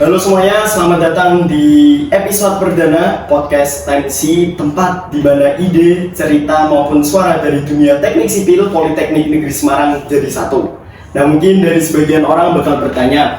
Halo semuanya, selamat datang di episode perdana podcast Tensi, tempat di mana ide, cerita maupun suara dari dunia teknik sipil Politeknik Negeri Semarang jadi satu. Nah, mungkin dari sebagian orang bakal bertanya,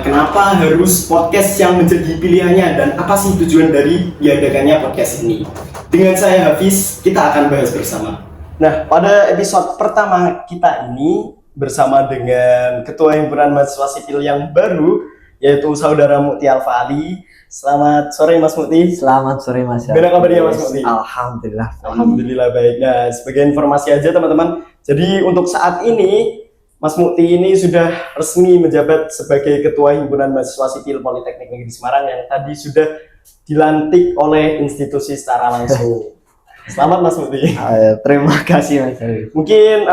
kenapa harus podcast yang menjadi pilihannya dan apa sih tujuan dari diadakannya podcast ini? Dengan saya Hafiz, kita akan bahas bersama. Nah, pada episode pertama kita ini bersama dengan Ketua Himpunan Mahasiswa Sipil yang baru, yaitu Saudara Mukti Alfa-Ali. Selamat sore Mas Mukti. Selamat sore Mas. Gimana kabarnya Mas Mukti? Alhamdulillah. Alhamdulillah baik. Nah, sebagai informasi aja teman-teman. Jadi untuk saat ini Mas Mukti ini sudah resmi menjabat sebagai Ketua Himpunan Mahasiswa Sipil Politeknik Negeri Semarang yang tadi sudah dilantik oleh institusi secara langsung. Selamat Mas Mukti. Terima kasih Mas. Mungkin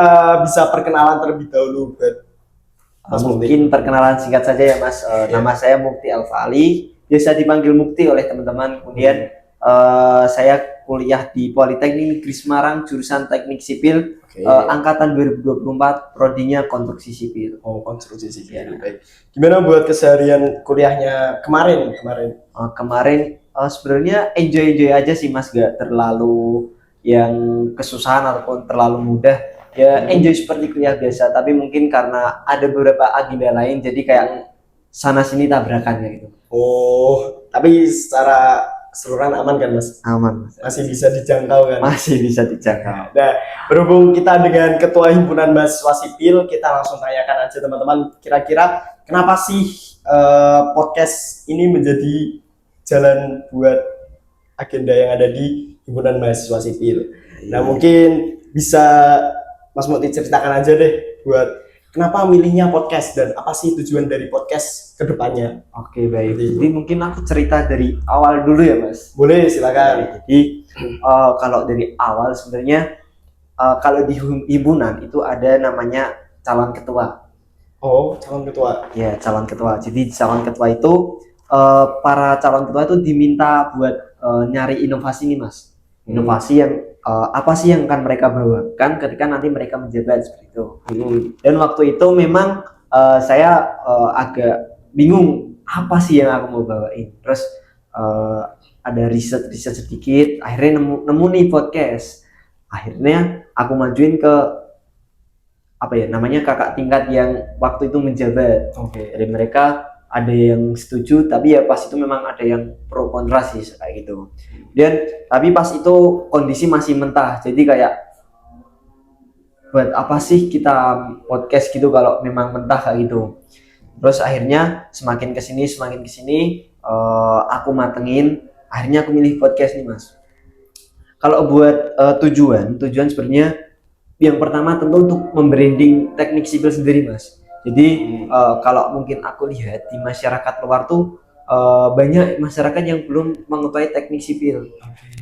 bisa perkenalan terlebih dahulu buat Mungkin perkenalan singkat saja ya Mas. Nama saya Mukti Alfa-Ali, biasa dipanggil Mukti oleh teman-teman. Kemudian saya kuliah di Politeknik Negeri Semarang, jurusan Teknik Sipil, angkatan 2024, prodinya Konstruksi Sipil. Oh, konstruksi sipil. Ya. Baik. Gimana buat keseharian kuliahnya kemarin? Kemarin sebenarnya enjoy aja sih Mas, gak terlalu yang kesusahan ataupun terlalu mudah. Ya enjoy seperti kuliah biasa, tapi mungkin karena ada beberapa agenda lain jadi kayak sana sini tabrakan gitu. Oh, tapi secara keseluruhan aman kan Mas? Aman Mas. Masih bisa dijangkau kan? Masih bisa dijangkau. Nah, berhubung kita dengan Ketua Himpunan Mahasiswa Sipil, kita langsung tanyakan aja teman-teman, kira-kira kenapa sih podcast ini menjadi jalan buat agenda yang ada di Himpunan Mahasiswa Sipil? Nah, mungkin bisa Mas Mukti ceritakan aja deh buat kenapa milihnya podcast dan apa sih tujuan dari podcast ke depannya. Oke, baik. Jadi mungkin aku cerita dari awal dulu ya Mas. Boleh, silakan. Jadi kalau dari awal sebenarnya kalau di himpunan itu ada namanya calon ketua. Oh, calon ketua. Ya, calon ketua. Jadi calon ketua itu para calon ketua itu diminta buat nyari inovasi nih Mas. Inovasi yang apa sih yang akan mereka bawakan ketika nanti mereka menjabat seperti itu. Dan waktu itu memang saya agak bingung apa sih yang aku mau bawain. Terus ada riset sedikit, akhirnya nemu nih podcast. Akhirnya aku majuin ke apa ya namanya kakak tingkat yang waktu itu menjabat. Dari mereka ada yang setuju, tapi ya pas itu memang ada yang pro kontra sih kayak gitu. Dan tapi pas itu kondisi masih mentah, jadi kayak buat apa sih kita podcast gitu kalau memang mentah kayak gitu. Terus akhirnya semakin kesini aku matengin, akhirnya aku milih podcast nih Mas. Kalau buat tujuan sebenarnya yang pertama tentu untuk membranding teknik sipil sendiri Mas. Jadi kalau mungkin aku lihat di masyarakat luar tuh banyak masyarakat yang belum mengetahui teknik sipil.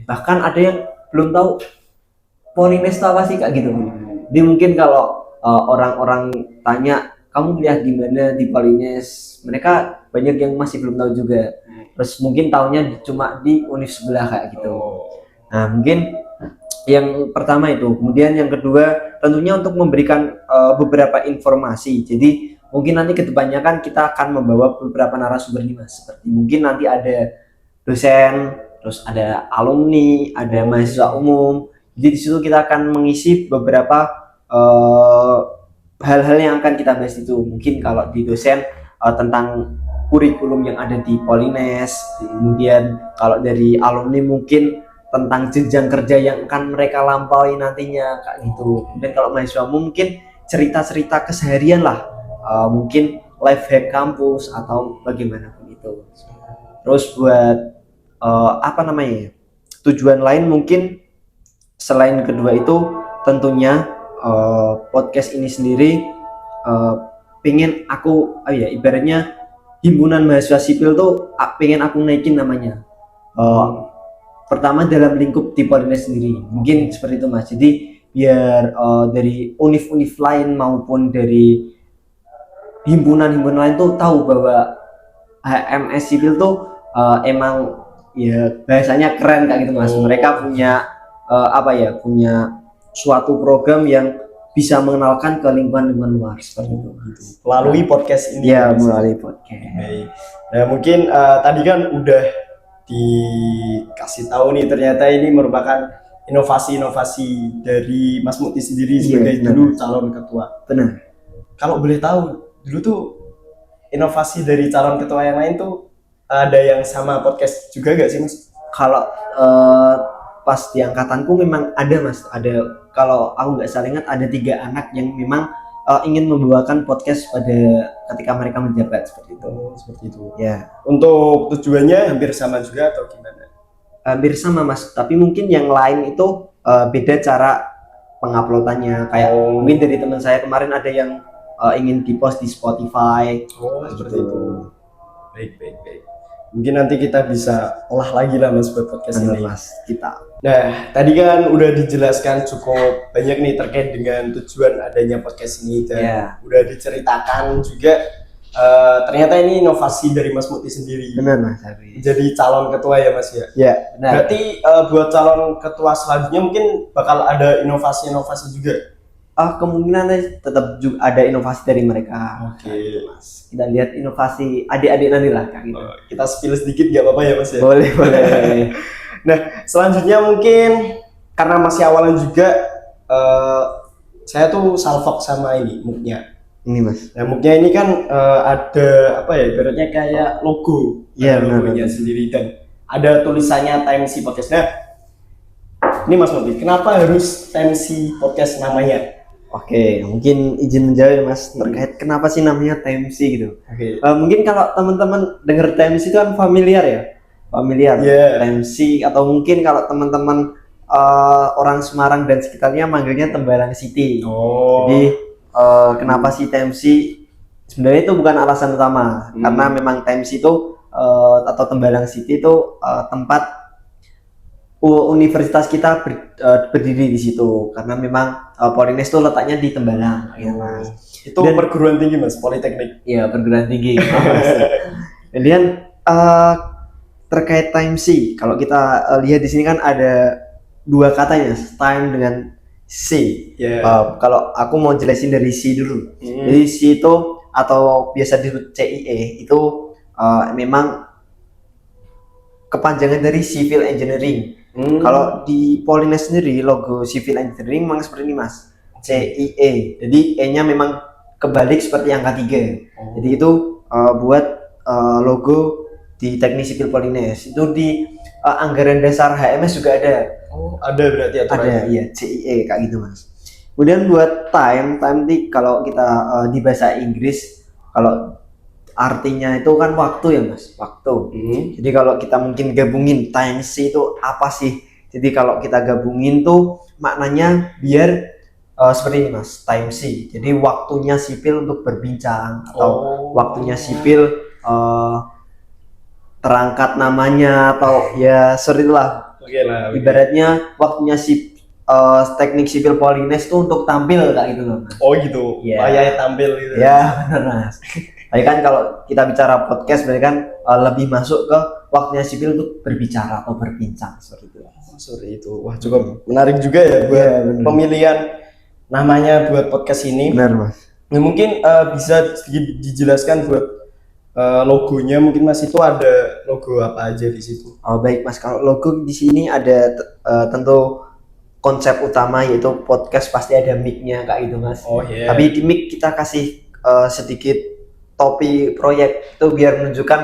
Bahkan ada yang belum tahu Polines itu apa sih kayak gitu. Jadi mungkin kalau orang-orang tanya kamu kuliah di mana di Polines, mereka banyak yang masih belum tahu juga. Terus mungkin tahunya cuma di univ sebelah kayak gitu. Nah mungkin yang pertama itu, kemudian yang kedua tentunya untuk memberikan beberapa informasi. Jadi mungkin nanti kedepannya kan kita akan membawa beberapa narasumber nih Mas. Seperti mungkin nanti ada dosen, terus ada alumni, ada mahasiswa umum. Jadi di situ kita akan mengisi beberapa hal-hal yang akan kita bahas itu. Mungkin kalau di dosen tentang kurikulum yang ada di Polines. Kemudian kalau dari alumni mungkin tentang jenjang kerja yang akan mereka lampaui nantinya kayak gitu. Kemudian kalau mahasiswa mungkin cerita-cerita keseharian lah, mungkin life hack kampus atau bagaimanapun itu. Terus buat tujuan lain mungkin selain kedua itu tentunya podcast ini sendiri pengen aku ibaratnya himpunan mahasiswa sipil tuh pengen aku naikin namanya. Pertama dalam lingkup di Polines sendiri, mungkin seperti itu Mas. Jadi biar dari univ-univ lain maupun dari himpunan-himpunan lain tuh tahu bahwa HMS Sipil tuh emang ya bahasanya keren kayak gitu Mas. Mereka punya punya suatu program yang bisa mengenalkan ke lingkungan luar seperti itu. Melalui podcast ini. Iya, melalui podcast. Baik. Nah mungkin tadi kan udah dikasih tahu nih ternyata ini merupakan inovasi-inovasi dari Mas Mukti sendiri sebagai benar. dulu calon ketua. Benar. Kalau boleh tahu dulu tuh inovasi dari calon ketua yang lain tuh ada yang sama podcast juga gak sih Mas? Kalau pas di angkatanku memang ada Mas, ada, kalau aku nggak salah ingat ada 3 anak yang memang ingin membawakan podcast pada ketika mereka menjabat seperti itu. Seperti itu. Ya, Untuk tujuannya hampir sama juga atau gimana? hampir sama Mas, tapi mungkin yang lain itu beda cara penguploadannya. Kayak mungkin dari teman saya kemarin ada yang ingin dipost di Spotify. Seperti itu. Baik. Mungkin nanti kita bisa olah lagi lah Mas buat podcast Benar ini. Mas, kita. Nah, tadi kan udah dijelaskan cukup banyak nih terkait dengan tujuan adanya podcast ini dan udah diceritakan juga ternyata ini inovasi dari Mas Mukti sendiri. Benar Mas Ari. Jadi calon ketua ya Mas ya? Ya, benar. Berarti buat calon ketua selanjutnya mungkin bakal ada inovasi-inovasi juga? Kemungkinan tetap juga ada inovasi dari mereka. Oke. Mas. Kita lihat inovasi adik-adik nanti lah Kak, gitu. Kita spill sedikit gak apa-apa ya Mas ya? Boleh. Nah, selanjutnya mungkin karena masih awalan juga saya tuh salfok sama ini muknya. Ini Mas. Nah, muknya ini kan ada apa ya? Ibaratnya kayak logo. Iya, Ada logonya sendiri dan ada tulisannya TMC Podcast. Nah, ini Mas Mukti, kenapa harus TMC Podcast namanya? Oke, mungkin izin menjawab ya Mas terkait kenapa sih namanya TMC gitu. Oke. Mungkin kalau teman-teman dengar TMC itu kan familiar ya, TMC, atau mungkin kalau teman-teman orang Semarang dan sekitarnya manggilnya Tembalang City. Jadi kenapa sih TMC? Sebenarnya itu bukan alasan utama, karena memang TMC itu atau Tembalang City itu tempat universitas kita berdiri di situ, karena memang Polines itu letaknya di Tembalang, ya Mas. Itu perguruan tinggi Mas, Politeknik. Iya, perguruan tinggi. Kemudian terkait TMC, kalau kita lihat di sini kan ada 2 katanya, time dengan C. Kalau aku mau jelasin dari C dulu. Jadi C itu atau biasa disebut CIE itu memang kepanjangan dari Civil Engineering. Kalau di Polines sendiri logo Civil Engineering memang seperti ini Mas, CIE. Jadi E-nya memang kebalik seperti angka 3. Jadi itu buat logo di Teknik Sipil Polines. Itu di anggaran dasar HMS juga ada. Ada berarti aturannya. Ada, iya, CIE kayak gitu Mas. Kemudian buat time di kalau kita di bahasa Inggris, kalau artinya itu kan waktu ya Mas, waktu. Jadi kalau kita mungkin gabungin times itu apa sih? Jadi kalau kita gabungin tuh maknanya biar seperti ini Mas, time C. Jadi waktunya sipil untuk berbincang atau waktunya sipil terangkat namanya atau ya seperti itulah. Ibaratnya waktunya Teknik Sipil Polines tuh untuk tampil kayak gitu loh Mas. Gitu. Kayak tampil gitu. Ya, benar Mas. Tapi kan kalau kita bicara podcast berarti kan lebih masuk ke waktunya sipil untuk berbicara atau berbincang seperti itu. Seperti itu. Wah, cukup menarik juga ya buat pemilihan namanya buat podcast ini. Benar Mas. Nah, mungkin bisa dijelaskan buat logonya mungkin Mas, itu ada logo apa aja di situ? Baik Mas, kalau logo di sini ada tentu konsep utama yaitu podcast pasti ada mic-nya kayak gitu Mas. Tapi di mic kita kasih sedikit topi proyek itu biar menunjukkan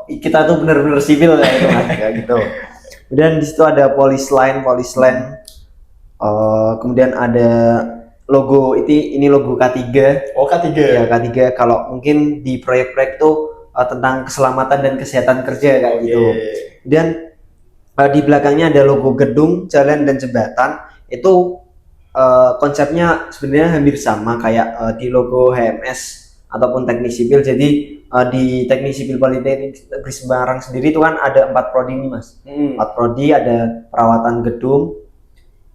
kita tuh benar-benar sipil kayak gitu Mas, kayak gitu. Kemudian di situ ada police line. Kemudian ada logo ini logo K3. K3. Ya, K3 kalau mungkin di proyek-proyek itu tentang keselamatan dan kesehatan kerja kayak gitu. Kemudian di belakangnya ada logo gedung, jalan dan jembatan. Itu konsepnya sebenarnya hampir sama kayak di logo HMS ataupun Teknik Sipil. Jadi di Teknik Sipil Politeknik Negeri Semarang sendiri itu kan ada 4 prodi nih Mas. 4 prodi, ada perawatan gedung,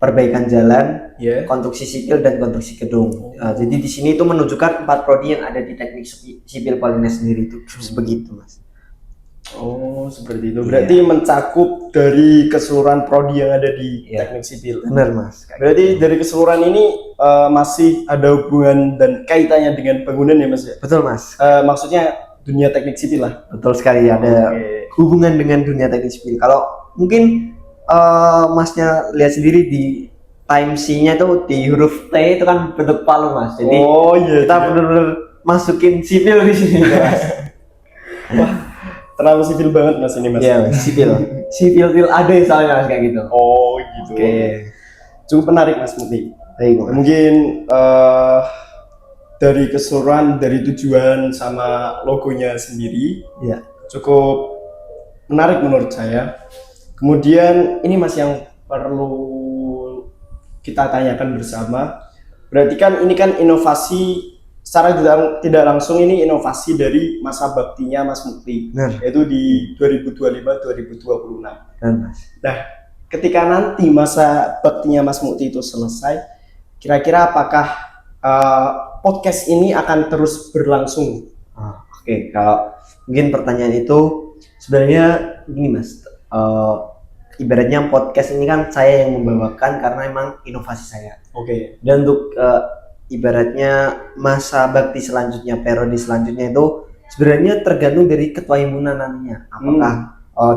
perbaikan jalan, konstruksi sipil dan konstruksi gedung. Jadi di sini itu menunjukkan 4 prodi yang ada di Teknik Sipil Polines sendiri itu begitu Mas. Oh, seperti itu. Berarti mencakup dari keseluruhan prodi yang ada di teknik sipil. Benar Mas. Berarti dari keseluruhan ini masih ada hubungan dan kaitannya dengan bangunan ya Mas ya? Betul Mas. Maksudnya dunia teknik sipil lah. Betul sekali, ada hubungan dengan dunia teknik sipil. Kalau mungkin Masnya lihat sendiri di time C-nya itu di huruf T itu kan bentuk palu Mas. Jadi kita benar-benar masukin sipil di sini Mas. Wah, terlalu sipil banget Mas ini Mas. Iya, sipil ada soalnya Mas kayak gitu. Oh, gitu. Oke. Cukup menarik Mas Mukti. Baik, Mas. Mungkin dari keseluruhan, dari tujuan sama logonya sendiri, ya, cukup menarik menurut saya. Kemudian ini Mas yang perlu kita tanyakan bersama. Berarti kan ini kan inovasi secara tidak langsung, ini inovasi dari masa baktinya Mas Mukti. Benar. Yaitu di 2025-2026. Benar, Mas. Nah, ketika nanti masa baktinya Mas Mukti itu selesai, kira-kira apakah podcast ini akan terus berlangsung? Oke, kalau mungkin pertanyaan itu sebenarnya gini Mas, ibaratnya podcast ini kan saya yang membawakan karena emang inovasi saya. Oke. Dan untuk ibaratnya masa bakti selanjutnya, periode selanjutnya itu sebenarnya tergantung dari ketua himpunan nantinya. Apakah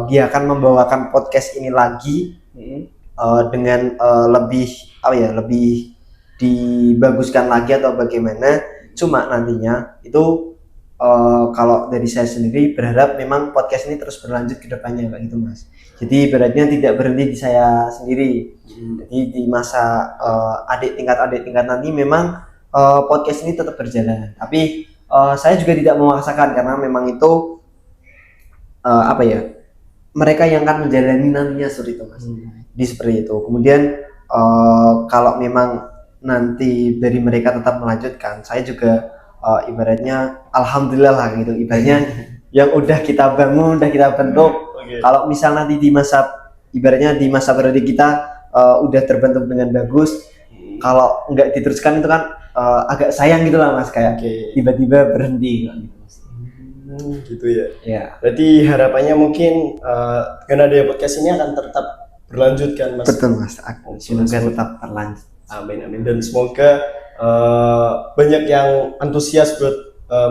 dia akan membawakan podcast ini lagi dengan lebih lebih dibaguskan lagi atau bagaimana. Cuma nantinya itu kalau dari saya sendiri berharap memang podcast ini terus berlanjut ke depannya Pak, gitu Mas. Jadi beratnya tidak berhenti di saya sendiri. Jadi di masa adik tingkat nanti memang podcast ini tetap berjalan. Tapi saya juga tidak memaksakan karena memang itu mereka yang akan menjalani nantinya seperti itu Mas. Di seperti itu. Kemudian kalau memang nanti dari mereka tetap melanjutkan, saya juga ibaratnya alhamdulillah lah gitu, ibaratnya yang udah kita bangun, udah kita bentuk. Kalau misal nanti di masa periode kita udah terbentuk dengan bagus, kalau nggak diteruskan itu kan agak sayang gitu lah Mas, kayak tiba-tiba berhenti gitu ya. Ya. Berarti harapannya mungkin dengan adanya podcast ini akan tetap berlanjut kan Mas? Betul Mas, semoga tetap berlanjut. Amin amin, dan semoga banyak yang antusias buat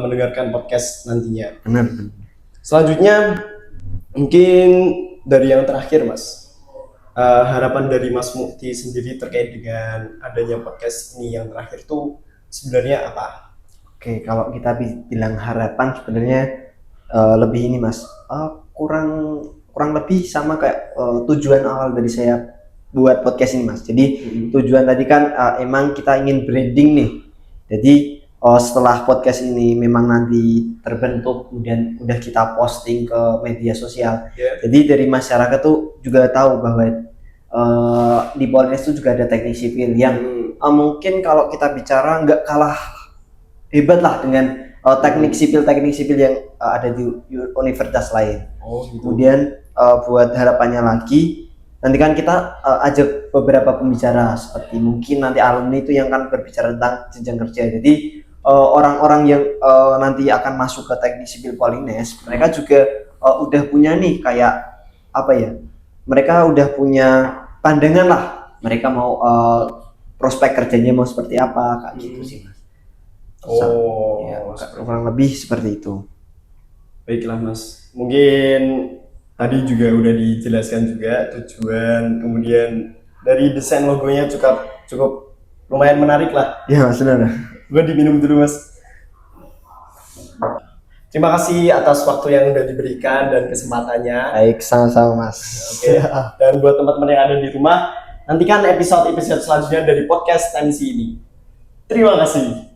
mendengarkan podcast nantinya. Benar. Selanjutnya mungkin dari yang terakhir Mas, harapan dari Mas Mukti sendiri terkait dengan adanya podcast ini yang terakhir tuh sebenarnya apa? Oke, kalau kita bilang harapan sebenarnya lebih ini Mas, kurang lebih sama kayak tujuan awal dari saya buat podcast ini Mas. Jadi tujuan tadi kan emang kita ingin branding nih. Jadi setelah podcast ini memang nanti terbentuk, kemudian udah kita posting ke media sosial. Jadi dari masyarakat tuh juga tahu bahwa di Polres itu juga ada teknik sipil yang mungkin kalau kita bicara nggak kalah hebat lah dengan teknik sipil yang ada di universitas lain. Gitu. Kemudian buat harapannya lagi, nanti kan kita ajak beberapa pembicara seperti mungkin nanti alumni itu yang akan berbicara tentang jenjang kerja. Jadi orang-orang yang nanti akan masuk ke teknik sipil Polines, mereka juga udah punya nih kayak mereka udah punya pandangan lah. Mereka mau prospek kerjanya mau seperti apa, kayak gitu sih Mas. Kurang lebih seperti itu. Baiklah Mas, mungkin tadi juga udah dijelaskan juga tujuan, kemudian dari desain logonya cukup lumayan menarik lah. Ya Mas, benar. Gue diminum dulu Mas. Terima kasih atas waktu yang udah diberikan dan kesempatannya. Baik, sama-sama Mas. Oke. Dan buat teman-teman yang ada di rumah, nantikan episode-episode selanjutnya dari podcast Tensi ini. Terima kasih.